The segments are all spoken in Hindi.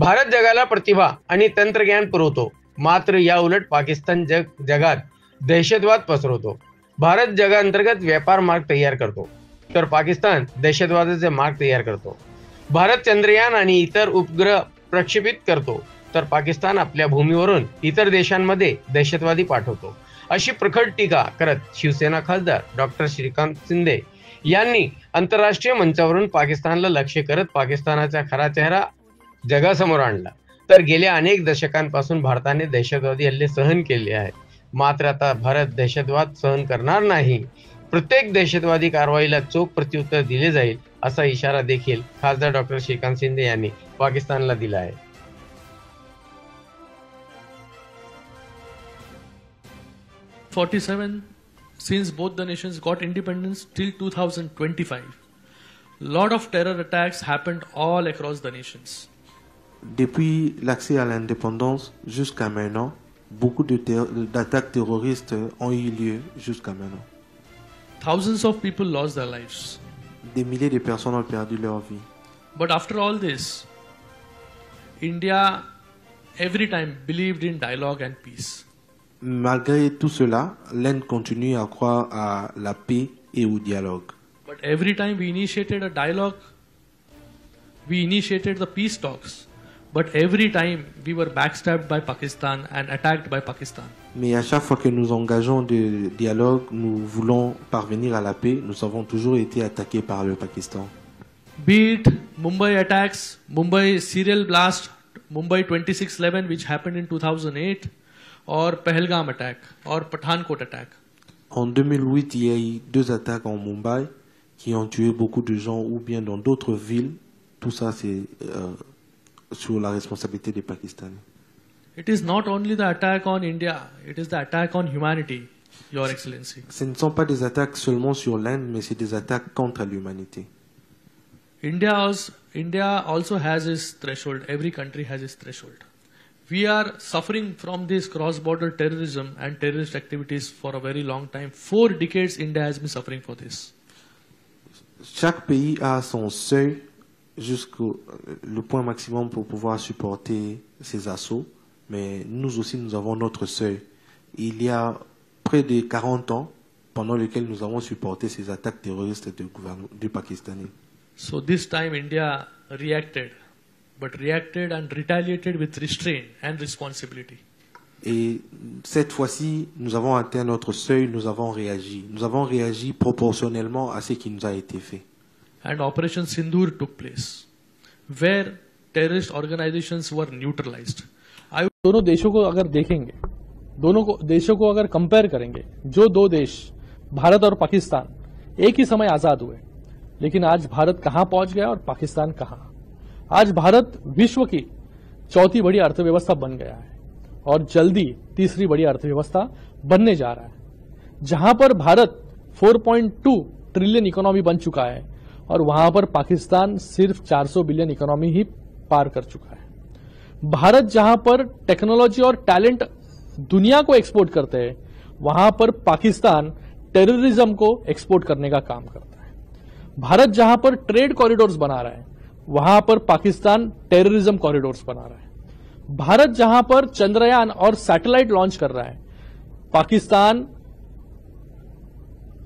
भारत जगाला प्रतिभा आणि तंत्रज्ञान पुरवतो, मात्र या उलट पाकिस्तान जगात दहशतवाद पसरवतो. भारत जगांतर्गत व्यापार मार्ग तयार करतो, तर पाकिस्तान दहशतवादाचे मार्ग तयार करतो. भारत चंद्रयान आणि इतर उपग्रह प्रक्षेपित करतो, तर पाकिस्तान आपल्या भूमीवरून इतर देशांमध्ये दहशतवादी पाठवतो. अशी प्रखर टीका करत शिवसेना खासदार डॉक्टर श्रीकांत शिंदे यांनी आंतरराष्ट्रीय मंचावरून पाकिस्तानला लक्ष्य करत पाकिस्तानाचा खरा चेहरा जगासमोर आणला. तर गेल्या अनेक दशकांपासून भारताने दहशतवादी हल्ले सहन केले आहेत, मात्र आता भारत दहशतवाद सहन करणार नाही. प्रत्येक दहशतवादी कारवाईला चोख प्रत्युत्तर दिले जाईल, असा इशारा देखील खासदार डॉक्टर श्रीकांत शिंदे यांनी पाकिस्तानला दिला आहे. 47 since both the nations got independence till 2025. Lot of terror attacks happened all across the nations. Depuis l'accès à l'indépendance jusqu'à maintenant, beaucoup d'attaques terroristes ont eu lieu jusqu'à maintenant. Thousands of people lost their lives. Des milliers de personnes ont perdu leur vie. But after all this, India every time believed in dialogue and peace. Malgré tout cela, l'Inde continue à croire à la paix et au dialogue. But every time we initiated a dialogue, we initiated the peace talks. But every time we were backstabbed by Pakistan and attacked by Pakistan. Mais à chaque fois que nous engageons de dialogue, nous voulons parvenir à la paix, nous avons toujours été attaqués par le Pakistan. Be it Mumbai attacks, Mumbai serial blast, Mumbai 26/11 which happened in 2008, or Pahalgam attack, or Pathankot attack. En 2008, il y a eu 2 attaques en Mumbai qui ont tué beaucoup de gens, ou bien dans d'autres villes. Tout ça, c'est sur la responsabilité des Pakistanais. It is not only the attack on India, it is the attack on humanity, Your Excellency. Ce ne sont pas des attaques seulement sur l'Inde, mais c'est des attaques contre l'humanité. India also has its threshold. Every country has its threshold. We are suffering from this cross-border terrorism and terrorist activities for a very long time. 4 decades India has been suffering for this. Chaque pays a son seuil jusqu'au le point maximum pour pouvoir supporter ces assauts, mais nous aussi nous avons notre seuil. Il y a près de 40 ans pendant lesquels nous avons supporté ces attaques terroristes du Pakistanais. So this time India reacted, but reacted and retaliated with restraint and responsibility. Et cette fois-ci, nous avons atteint notre seuil, nous avons réagi. Nous avons réagi proportionnellement à ce qui nous a été fait. And Operation Sindoor took place, where terrorist organizations were neutralized. दोनों देशों को अगर देखेंगे, दोनों देशों को अगर कंपेयर करेंगे, जो 2 देश भारत और पाकिस्तान एक ही समय आजाद हुए, लेकिन आज भारत कहां पहुंच गया और पाकिस्तान कहां. आज भारत विश्व की 4थी बड़ी अर्थव्यवस्था बन गया है और जल्दी 3री बड़ी अर्थव्यवस्था बनने जा रहा है. जहां पर भारत 4.2 ट्रिलियन इकोनॉमी बन चुका है और वहां पर पाकिस्तान सिर्फ 400 बिलियन इकोनॉमी ही पार कर चुका है. भारत जहां पर टेक्नोलॉजी और टैलेंट दुनिया को एक्सपोर्ट करते हैं, वहां पर पाकिस्तान टेररिज्म को एक्सपोर्ट करने का काम करता है. भारत जहां पर ट्रेड कॉरिडोर्स बना रहा है, वहां पर पाकिस्तान टेररिज्म कॉरिडोर्स बना रहा है. भारत जहां पर चंद्रयान और सैटेलाइट लॉन्च कर रहा है, पाकिस्तान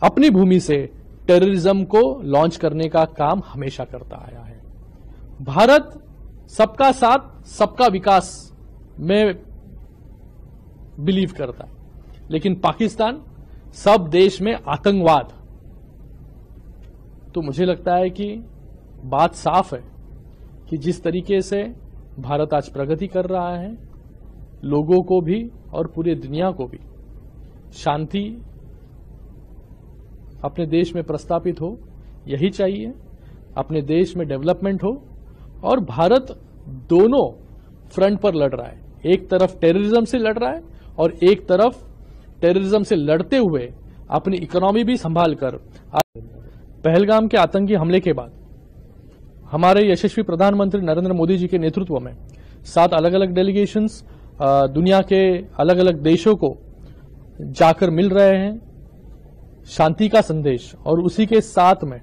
अपनी भूमि से टेररिज्म को लॉन्च करने का काम हमेशा करता आया है. भारत सबका साथ सबका विकास में बिलीव करता है, लेकिन पाकिस्तान सब देश में आतंकवाद. तो मुझे लगता है कि बात साफ है कि जिस तरीके से भारत आज प्रगति कर रहा है, लोगों को भी और पूरी दुनिया को भी शांति अपने देश में प्रस्तापित हो, यही चाहिए. अपने देश में डेवलपमेंट हो, और भारत दोनों फ्रंट पर लड़ रहा है. एक तरफ टेररिज्म से लड़ रहा है और एक तरफ टेररिज्म से लड़ते हुए अपनी इकोनॉमी भी संभाल कर. पहलगाम के आतंकी हमले के बाद हमारे यशस्वी प्रधानमंत्री नरेंद्र मोदी जी के नेतृत्व में 7 अलग अलग डेलीगेशंस दुनिया के अलग अलग देशों को जाकर मिल रहे हैं. शांति का संदेश और उसी के साथ में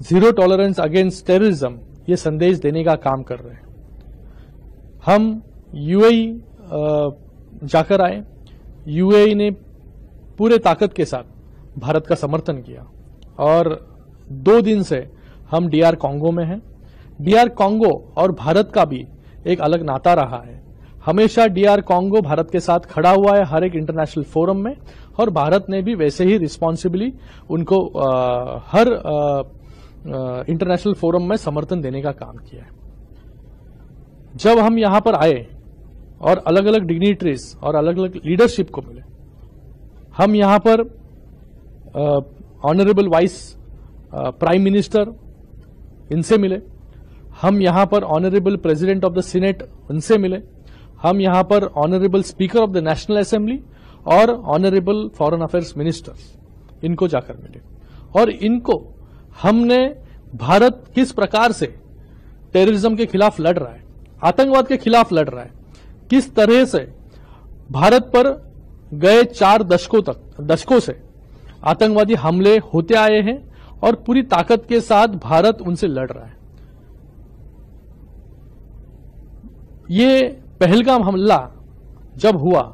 जीरो टॉलरेंस अगेंस्ट टेररिज्म ये संदेश देने का काम कर रहे हैं. हम यूएई जाकर आए। यूएई ने पूरे ताकत के साथ भारत का समर्थन किया और 2 दिन से हम डीआर कॉन्गो में हैं। डीआर कॉन्गो और भारत का भी एक अलग नाता रहा है। हमेशा डीआर कॉन्गो भारत के साथ खड़ा हुआ है हर एक इंटरनेशनल फोरम में, और भारत ने भी वैसे ही रिस्पॉन्सिबली उनको हर इंटरनेशनल फोरम में समर्थन देने का काम किया है। जब हम यहां पर आए और अलग अलग डिग्निटरीज और अलग अलग लीडरशिप को मिले, हम यहां पर ऑनरेबल वाइस प्राइम मिनिस्टर इनसे मिले, हम यहां पर honourable president of the senate उनसे मिले, हम यहां पर honourable speaker of the national assembly और ऑनरेबल फॉरेन अफेयर्स मिनिस्टर्स इनको जाकर मिले, और इनको हमने भारत किस प्रकार से टेररिज्म के खिलाफ लड़ रहा है, आतंकवाद के खिलाफ लड़ रहा है, किस तरह से भारत पर गए 4 दशकों से आतंकवादी हमले होते आए हैं और पूरी ताकत के साथ भारत उनसे लड़ रहा है। ये पहलगाम हमला जब हुआ,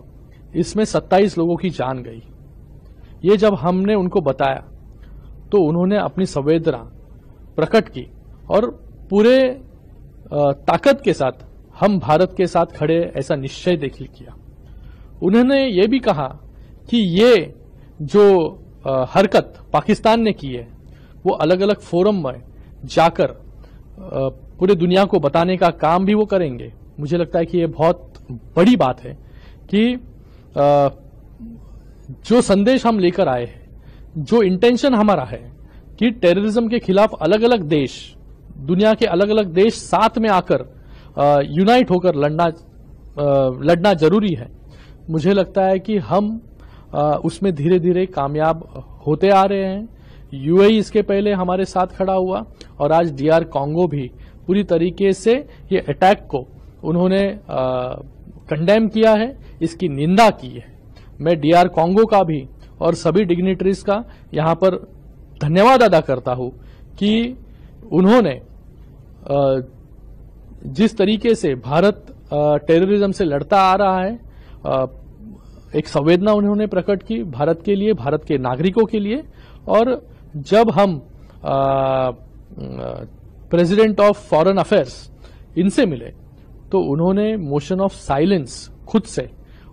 इसमें 27 लोगों की जान गई। ये जब हमने उनको बताया तो उन्होंने अपनी संवेदना प्रकट की और पूरे ताकत के साथ हम भारत के साथ खड़े ऐसा निश्चय देखिए किया। उन्होंने ये भी कहा कि ये जो हरकत पाकिस्तान ने की है वो अलग अलग फोरम में जाकर पूरे दुनिया को बताने का काम भी वो करेंगे। मुझे लगता है कि ये बहुत बड़ी बात है कि जो संदेश हम लेकर आए हैं, जो इंटेंशन हमारा है कि टेररिज्म के खिलाफ अलग अलग देश, दुनिया के अलग अलग देश साथ में आकर यूनाइट होकर लड़ना जरूरी है। मुझे लगता है कि हम उसमें धीरे धीरे कामयाब होते आ रहे हैं। यूएई इसके पहले हमारे साथ खड़ा हुआ और आज डीआर कॉन्गो भी पूरी तरीके से ये अटैक को उन्होंने कंडेम किया है, इसकी निंदा की है। मैं डीआर कॉन्गो का भी और सभी डिग्निटरीज का यहां पर धन्यवाद अदा करता हूं कि उन्होंने जिस तरीके से भारत टेररिज्म से लड़ता आ रहा है, एक संवेदना उन्होंने प्रकट की भारत के लिए, भारत के नागरिकों के लिए। और जब हम प्रेसिडेंट ऑफ फॉरेन अफेयर्स इनसे मिले तो उन्होंने मोशन ऑफ साइलेंस खुद से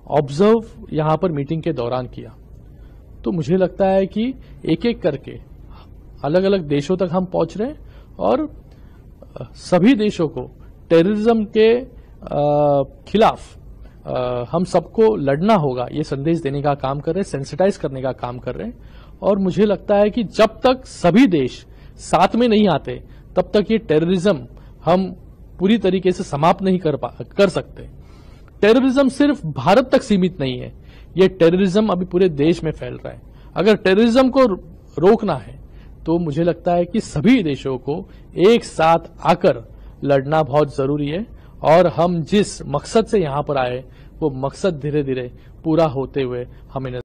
ऑब्जर्व यहां पर मीटिंग के दौरान किया। तो मुझे लगता है कि एक एक करके अलग अलग देशों तक हम पहुंच रहे हैं और सभी देशों को टेररिज्म के खिलाफ हम सबको लड़ना होगा, ये संदेश देने का काम कर रहे हैं, सेंसिटाइज करने का काम कर रहे हैं। और मुझे लगता है कि जब तक सभी देश साथ में नहीं आते तब तक ये टेररिज्म हम पूरी तरीके से समाप्त नहीं कर सकते। टेररिज्म सिर्फ भारत तक सीमित नहीं है, ये टेररिज्म अभी पूरे देश में फैल रहा है। अगर टेररिज्म को रोकना है तो मुझे लगता है कि सभी देशों को एक साथ आकर लड़ना बहुत जरूरी है, और हम जिस मकसद से यहां पर आए वो मकसद धीरे धीरे पूरा होते हुए हमें